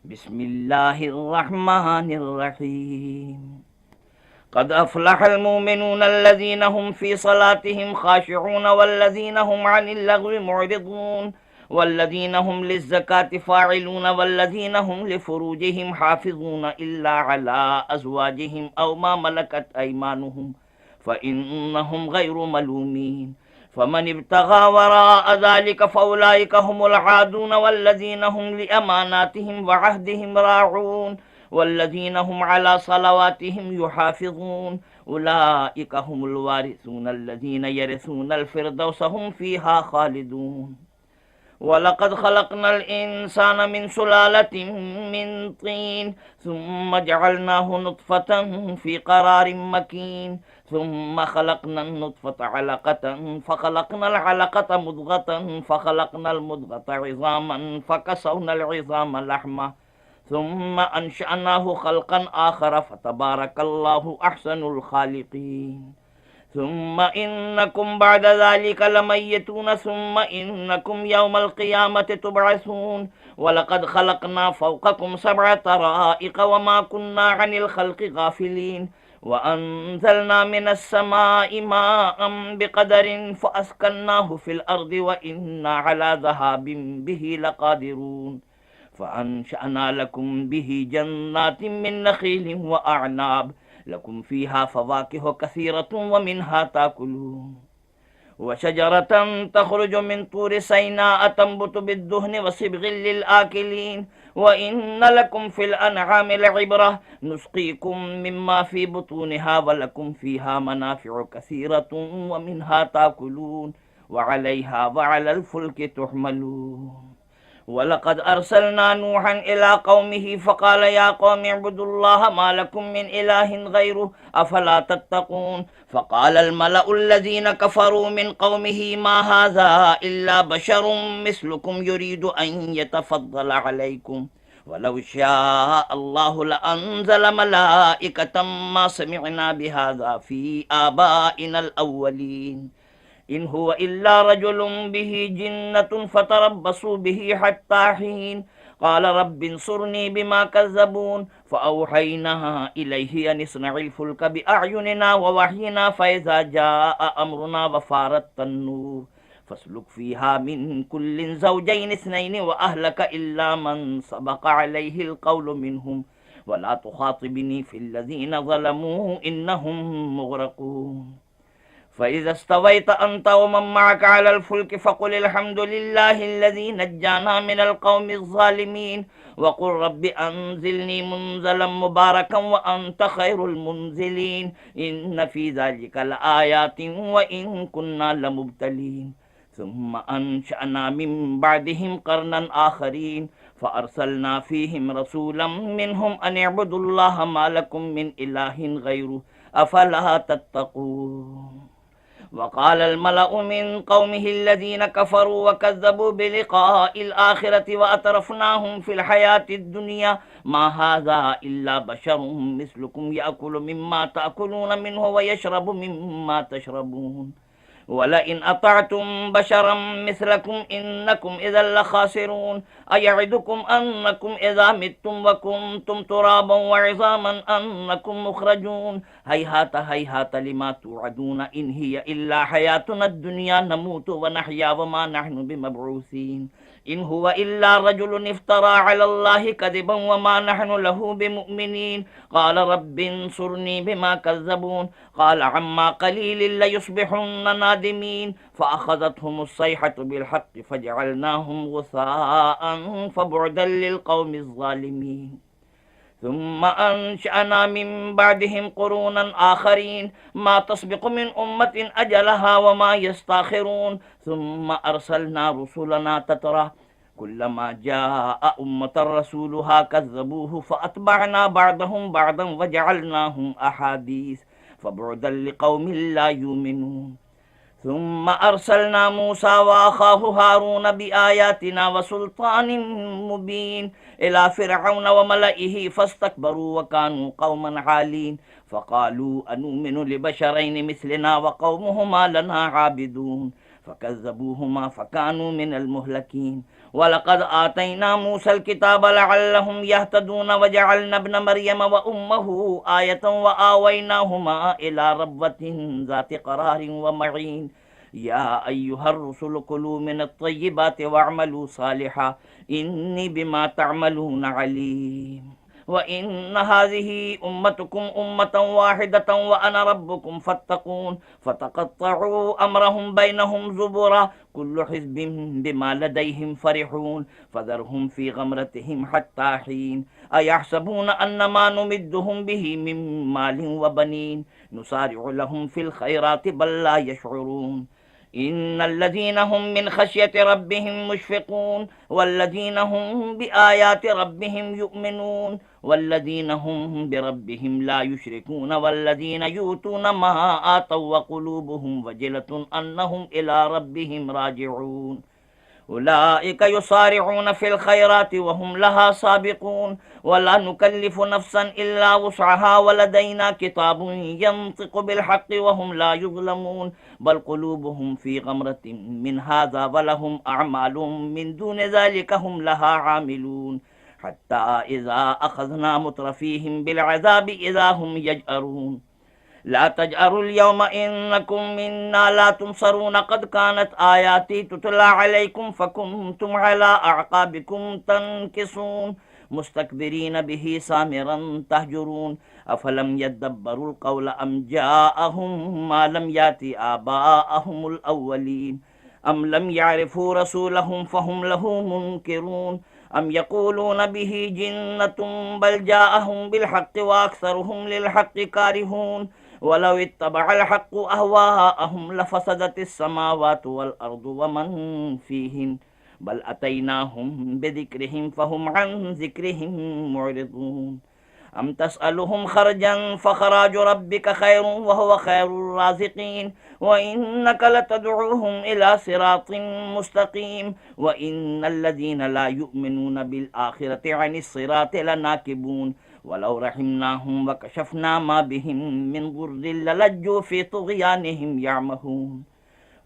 बिस्मिल्लाहिर्रहमानिर्रहीम। क़द अफ़लहल मुमिनून अल्लज़ीना हुम फ़ी सलातिहिम ख़ाशिऊन वल्लज़ीना हुम अनिल लग़्वी मुअरिदून वल्लज़ीना हुम लिज़्ज़काति फ़ाइलून वल्लज़ीना हुम लिफ़ुरूजिहिम हाफ़िज़ून इल्ला अला अज़वाजिहिम अव मा मलकत अयमानुहुम फ़इन्नहुम गैरु मलूमीन फमन इब्तगा वराअ ज़ालिका फ़उलाइका हुमुल आदून वल्लज़ीना हुम लिअमानातिहिम व अहदिहिम राऊन वल्लज़ीना हुम अला सलावातिहिम युहाफ़िज़ून उलाइका हुमुल वारिसून अल्लज़ीना यरिसूनल फ़िरदौस हुम फ़ीहा ख़ालिदून। वलक़द ख़लक़नल इंसाना मिन सुलालतिन मिन तीन सुम्मा जअलनाहु नुत्फ़तन फ़ी क़रारिन मकीन सुम्मा ख़लक़नन नुत्फ़ता अलक़तन फ़ख़लक़नल अलक़ता मुद्ग़तन फ़ख़लक़नल मुद्ग़ता इज़ामन फ़कसवनल इज़ाम लहमा सुम्मा अंशअनाहु ख़ल्क़न आख़र फ़तबारकल्लाहु अहसनुल ख़ालिक़ीन। सुम्मा इन्नकुम बअद ज़ालिका लमय्यतून सुम्मा इन्नकुम यौमल क़ियामति तुबअसून वलक़द ख़लक़ना फ़ौक़कुम सबअ तराइक़ वमा कुन्ना अनिल ख़ल्क़ि गाफ़िलीन वअन्ज़लना मिनस समाइ माअन बिक़दरिन फ़अस्कन्नाहु फ़िल अर्दि व इन्ना अला ज़हाबिन बिही लक़ादिरून फ़अंशअना लकुम बिही जन्नातिन मिन नख़ीलिन व अअनाब लकुम फ़ीहा फ़वाकिहु कसीरतुन व मिन्हा ताकुलून व शजरतन तख़रुजु मिन तूरि सैनाअ तंबुतु बिद्दुहनि व सिब्ग़िल लिल आकिलीन व इन्न लकुम फ़िल अनआमि लइब्रह नुस्क़ीकुम मिम्मा फ़ी बुतूनिहा व लकुम फ़ीहा मनाफ़िअु कसीरतुन व मिन्हा ताकुलून व अलैहा व अलल फ़ुल्कि तुहमलून। वलक़द अर्सलना नूहन इला क़ौमिही फ़क़ाल या क़ौमि अअ्बुदुल्लाह मा लकुम मिन इलाहिन ग़ैरुहु अफ़ला तत्तक़ून फ़क़ालल मलअुल्लज़ीना कफ़रू मिन क़ौमिही मा हाज़ा इल्ला बशरुम मिस्लुकुम युरीदु अन यतफ़द्दल अलैकुम वलौ शाअ अल्लाहु लअन्ज़ल मलाइकतम मा समिअना बिहाज़ा फ़ी आबाइनल अव्वलीन इन हुवा इल्ला रजुलुम बिही जिन्नतुन फतरब्बसू बिही हत्ता हीन क़ाल रब्बिन्सुरनी बिमा कज़्ज़बून फ़अवहयना इलैहि अन इस्नइल फ़ुल्क बिअअयुनिना व वह्यिना फ़इज़ा जाअ अम्रुना व फ़ारत तन्नूर फ़स्लुक फ़ीहा मिन कुल्लिन ज़ौजैनि इस्नैनि व अहलक इल्ला मन सबक़ अलैहिल क़ौलु मिनहुम वला तुख़ातिबनी फ़िल्लज़ीना ज़लमू इन्नहुम मुग़रक़ून। फ़इज़ा इस्तवैत अन्त वमन मअक अलल फ़ुल्कि फ़क़ुलिल हम्दुलिल्लाहिल्लज़ी नज्जाना मिनल क़ौमिज़ ज़ालिमीन वक़ुल रब्बि अनज़िलनी मुनज़लन मुबारकन व अन्त ख़ैरुल मुनज़िलीन इन्न फ़ी ज़ालिका लआयातिन व इन कुन्ना लमुब्तलीन सुम्मा अंशअना मिन बअदिहिम क़रनन आख़रीन फ़अरसलना फ़ीहिम रसूलन मिनहुम अन इअ्बुदुल्लाह मा लकुम मिन इलाहिन ग़ैरुहु अफ़ला तत्तक़ून। वक़ालल मलअु मिन क़ौमिहि अल्लज़ीना कफ़रू व कज़्ज़बू बिलिक़ाइल आख़िरति व अतरफ़नाहुम फ़िल हयातिद दुनिया मा हाज़ा इल्ला बशरुम मिस्लुकुम याकुलु मिम्मा ताकुलून मिन्हु व यशरबु मिम्मा तशरबून वलइन अतअतुम बशरम मिस्लकुम इन्नकुम इज़न लख़ासिरून अयइदुकुम अन्नकुम इज़ा मित्तुम व कुन्तुम तुराबन व इज़ामन अन्नकुम मुख़रजून हैहात लिमा तुअदून इन हिय इल्ला हयातुना दुनिया नमूतु व नहया व मा नहनु बिमबऊसीन इन हुवा इल्ला रजुलुन इफ्तरा अलल्लाहि कज़िबन व मा नहनु लहु बिमुअ्मिनीन क़ाल रब्बिन्सुरनी बिमा कज़्ज़बून क़ाल अम्मा क़लीलिन लयुस्बिहुन्न नादिमीन फ़अख़ज़तहुमुस सैहतु बिलहक़्क़ि फ़जअलनाहुम गुसाअन फ़बुअदन लिलक़ौमिज़ ज़ालिमीन। सुम्मा अंशअना मिन बअदिहिम क़ुरूनन आख़रीन मा तस्बिक़ु मिन उम्मतिन अजलहा व मा यस्ताख़िरून सुम्मा अर्सलना रुसुलना ततरा कुल्लमा जाअ उम्मतन रसूलुहा कज़्ज़बूहु फ़अत्बअना बअदहुम बअदन व जअलनाहुम अहादीस फ़बुअदन लिक़ौमिन ला युमिनून। सुम्मा अर्सलना मूसा व अख़ाहु हारून बिआयातिना व सुल्तानिन मुबीन इला फ़िरअौन व मलइहि फ़स्तकबरू व कानू क़ौमन आलीन फ़क़ालू अनुमिनु लिबशरैनि मिस्लिना व क़ौमुहुमा लना आबिदून फ़कज़्ज़बूहुमा फ़कानू मिनल मुहलकीन वलक़द आतैना मूसल किताब लअल्लहुम यहतदून वजअलना इब्न मरियम व उम्महु आयतन व आवैनाहुमा इला रब्वतिन ज़ाति क़रारिन व मईन या अय्युहर रुसुल कुलू मिनत तय्यिबाति वअमलू सालिहा इन्नी बिमा तअमलून अलीम व इन हाज़िही उम्मतुकुम उम्मतन वाहिदतन व अना रब्बुकुम फत्तकून फतक़त्तअू अम्रहुम बैनहुम ज़ुबुरा कुल्लु हिज़्बिन बिमा लदैहिम फ़रिहून फ़ज़रहुम फ़ी ग़मरतिहिम हत्ता हीन अयहसबून अन्नमा नुमिद्दुहुम बिही मिन मालिन व बनीन नुसारिउ लहुम फ़िल ख़ैराति बल ला यशऊरून इन्नल्लज़ीना हुम मिन ख़श्यति रब्बिहिम मुश्फ़िक़ून वल्लज़ीना हुम बिआयाति रब्बिहिम युमिनून वल्लज़ीना हुम बिरब्बिहिम ला युश्रिकून वल्लज़ीना यूतूना मा आतौ व क़ुलूबुहुम वजिलतुन अन्नहुम इला रब्बिहिम राजिऊन उलाइका युसारिऊन फ़िल ख़ैराति व हुम लहा साबिक़ून वला नुकल्लिफ़ु नफ़्सन इल्ला वुस्अहा वलदैना किताबुन यंतिक़ु बिल हक़्क़ि व हुम ला युज़्लमून बल क़ुलूबुहुम फ़ी ग़मरतिन मिन हाज़ा व लहुम अअमालुम मिन दूनि ज़ालिका हुम लहा आमिलून हत्ता इज़ा अख़ज़ना मुत्रफ़ीहिम बिल अज़ाबि इज़ा हुम यजअरून ला तजअरुल यौम इन्नकुम मिन्ना ला तुनसरून क़द कानत आयाती तुतला अलैकुम फ़कुन्तुम अला अअक़ाबिकुम तनकिसून मुस्तकबिरीन बिही सामिरन तहजुरून अफलम यद्दब्बरुल क़ौल अम जाअहुम मा लम याति आबाअहुमुल अव्वलीन अम लम यअरिफू रसूलहुम फ़हुम लहू मुनकिरून अम यक़ूलून बिही जिन्नतुम बल जाअहुम बिल हक़्क़ि व अक्सरुहुम लिल हक़्क़ि कारिहून वलौ इत्तबअल हक़्क़ु अहवाअहुम लफ़सदतिस समावातु वल अर्दु व मन फ़ीहिन बल अतैनाहुम बिज़िक्रिहिम फ़हुम अन ज़िक्रिहिम मुअरिदून अम तसअलुहुम ख़रजन फ़ख़राजु रब्बिका ख़ैरुन व हुवा ख़ैरुर राज़िक़ीन व इन्नका लतदउहुम इला सिरातिन मुस्तक़ीम व इन्नल्लज़ीना ला युमिनून बिल आख़िरति अनिस सिराति लनाकिबून वलौ रहिमनाहुम व कशफ़ना मा बिहिम मिन दुर्रिन ललज्जू फ़ी तुग़यानिहिम यअमहून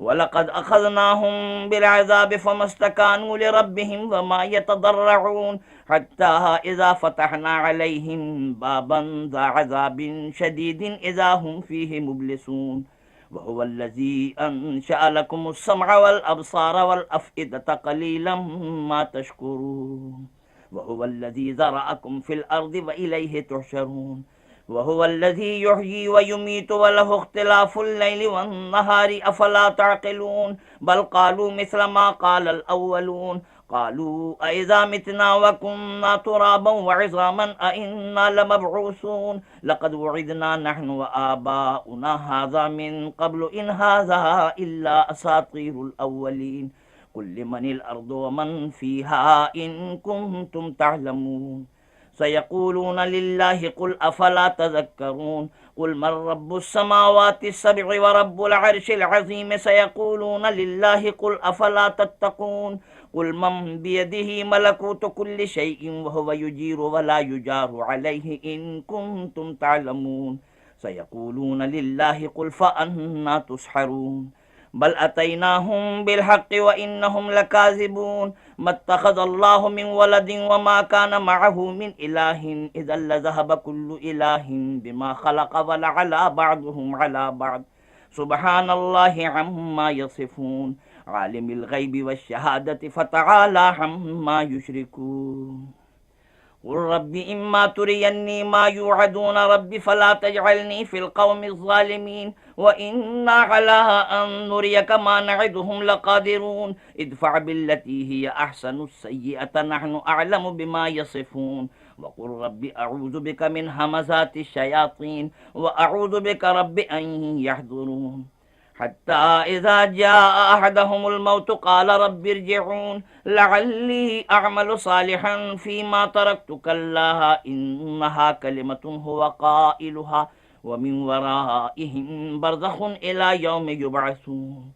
वलक़द अख़ज़नाहुम बिलअज़ाबि फ़मस्तकानू लिरब्बिहिम वमा यतदर्रऊन हत्ता इज़ा फ़तहना अलैहिम बाबन ज़ा अज़ाबिन शदीदिन इज़ा हुम फ़ीहि मुब्लिसून वहुवल्लज़ी अंशअ लकुमुस समअ वल अब्सार वल अफ़इदत क़लीलन मा तशकुरून वहुवल्लज़ी ज़रअकुम फ़िल अर्दि व इलैहि तुहशरून वहुवल्लज़ी युहयी व युमीतु व लहु इख्तिलाफ़ुल लैलि वन नहारि अफ़ला तअक़िलून बल क़ालू मिस्ल मा क़ालल अव्वलून क़ालू अइज़ा मितना व कुन्ना तुराबन व इज़ामन अइन्ना लमबऊसून लक़द वुइदना नहनु व आबाउना हाज़ा मिन क़ब्लु इन हाज़ा इल्ला असातीरुल अव्वलीन कुल लिमनिल अर्दु व मन फ़ीहा इन कुन्तुम तअलमून सयक़ूलून लिल्लाहि कुल अफ़ला तज़क्करून कुल मन रब्बुस समावाति सब'i व रब्बुल अर्शिल अज़ीम सयक़ूलून लिल्लाहि कुल अफ़ला तत्तक़ून कुल मन बियदिहि मलकूतु कुल्लि शैइन व हुवा युजीरु व ला युजारु अलैहि इन कुन्तुम तअलमून सयक़ूलून लिल्लाहि कुल फ़अन्ना तुस्हरून बल अतैनाहुम बिलहक़्क़ि व इन्नहुम लकाज़िबून मत्तख़ज़ल्लाहु मिन वलदिन व मा कान मअहू मिन इलाहिन इज़्ज़न लज़हब कुल्लु इलाहिन बिमा ख़लक़ व लअला बअदुहुम अला बअद सुब्हानल्लाहि अम्मा यसिफ़ून आलिमिल ग़ैबि वश्शहादति फ़तआला अम्मा युश्रिकून क़ुल रब्बि इम्मा तुरियन्नी मा युअदून रब्बि फ़ला तजअलनी फ़िल क़ौमिज़ ज़ालिमीन व इन्ना अला अन नुरियक मा नअदुहुम लक़ादिरून इदफ़अ बिल्लती हिय अहसनुस सय्यिअत नहनु अअलमु बिमा यसिफ़ून वक़ुल रब्बि अऊज़ु बिका मिन हमज़ातिश शयातीन व अऊज़ु बिका रब्बि अन यहज़ुरून हत्ता इज़ा जाअ अहदहुमुल मौत क़ाल रब्बि इरजिऊन लअल्ली अअमलु सालिहन फ़ीमा तरक्तु कल्ला इन्नहा कलिमतुन हुवा क़ाइलुहा व मिन वराइहिम बरज़ख़ुन इला यौमि युबअसून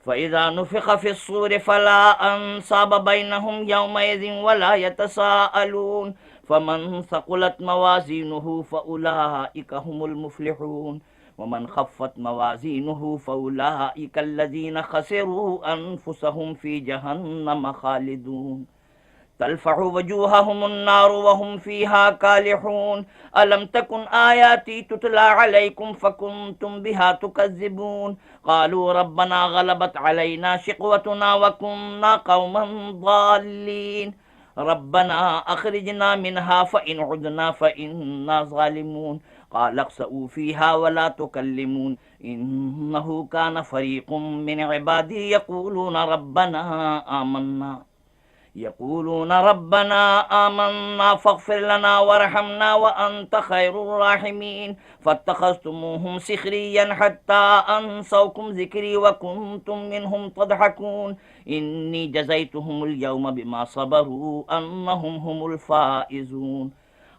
फ़इज़ा नुफ़िख़ फ़िस्सूरि फ़ला अंसाब बैनहुम यौमइज़िन वला यतसाअलून फ़मन सक़ुलत मवाज़ीनुहु फ़उलाइका हुमुल मुफ़्लिहून वमन खफ़्फ़त मवाज़ीनुहु फ़उलाइकल्लज़ीन ख़सिरू अनफ़ुसहुम फ़ी जहन्नम ख़ालिदून तल्फ़हु वजूहहुमुन्नारु वहुम फ़ीहा कालिहून अलम तकुन आयाती तुतला अलैकुम फ़कुन्तुम बिहा तुकज़्ज़िबून क़ालू रब्बना ग़लबत अलैना शिक़वतुना वकुन्ना क़ौमन ज़ाल्लीन रब्बना अख़रिजना मिनहा फ़इन उदना फ़इन्ना ज़ालिमून क़ाल अख़्सऊ फ़ीहा वला तुकल्लिमून इन्नहु कान फ़रीक़ुम मिन इबादी यक़ूलून रब्बना आमन्ना फ़ग़फ़िर लना वरहमना व अन्त ख़ैरुर राहिमीन फ़त्तख़ज़्तुमूहुम सिख़रिय्यन हत्ता अंसौकुम ज़िक्री व कुन्तुम मिनहुम तज़हकून इन्नी जज़ैतुहुमुल यौम बिमा सबरू अन्नहुम हुमुल फ़ाइज़ून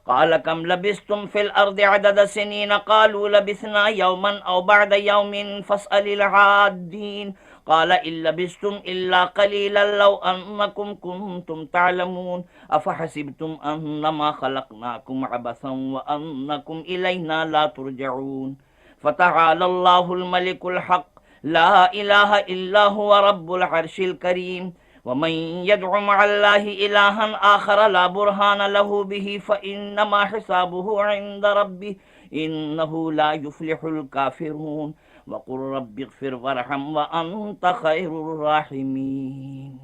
क़ाल कम लबिस्तुम फ़िल अर्दि अदद सिनीन क़ालू लबिस्ना यौमन औ बअद यौमिन फ़स्अलिल आद्दीन क़ाल इन लबिस्तुम इल्ला क़लीलन लौ अन्नकुम कुन्तुम तअलमून अफ़हसिबतुम अन्नमा ख़लक़नाकुम अबसन व अन्नकुम इलैना ला तुरजऊन फ़तआलल्लाहुल मलिकुल हक़ ला इलाहा इल्ला हुवा रब्बुल अर्शिल करीम वमन यदअु मअल्लाहि इलाहन आखर ला बुरहान लहु बिही फ़इन्नमा हिसाबुहु इंद रब्बिह इन्नहु ला युफ्लिहुल काफ़िरून वक़ुल रब्बिग़फ़िर वरहम व अन्त ख़ैरुर राहिमीन।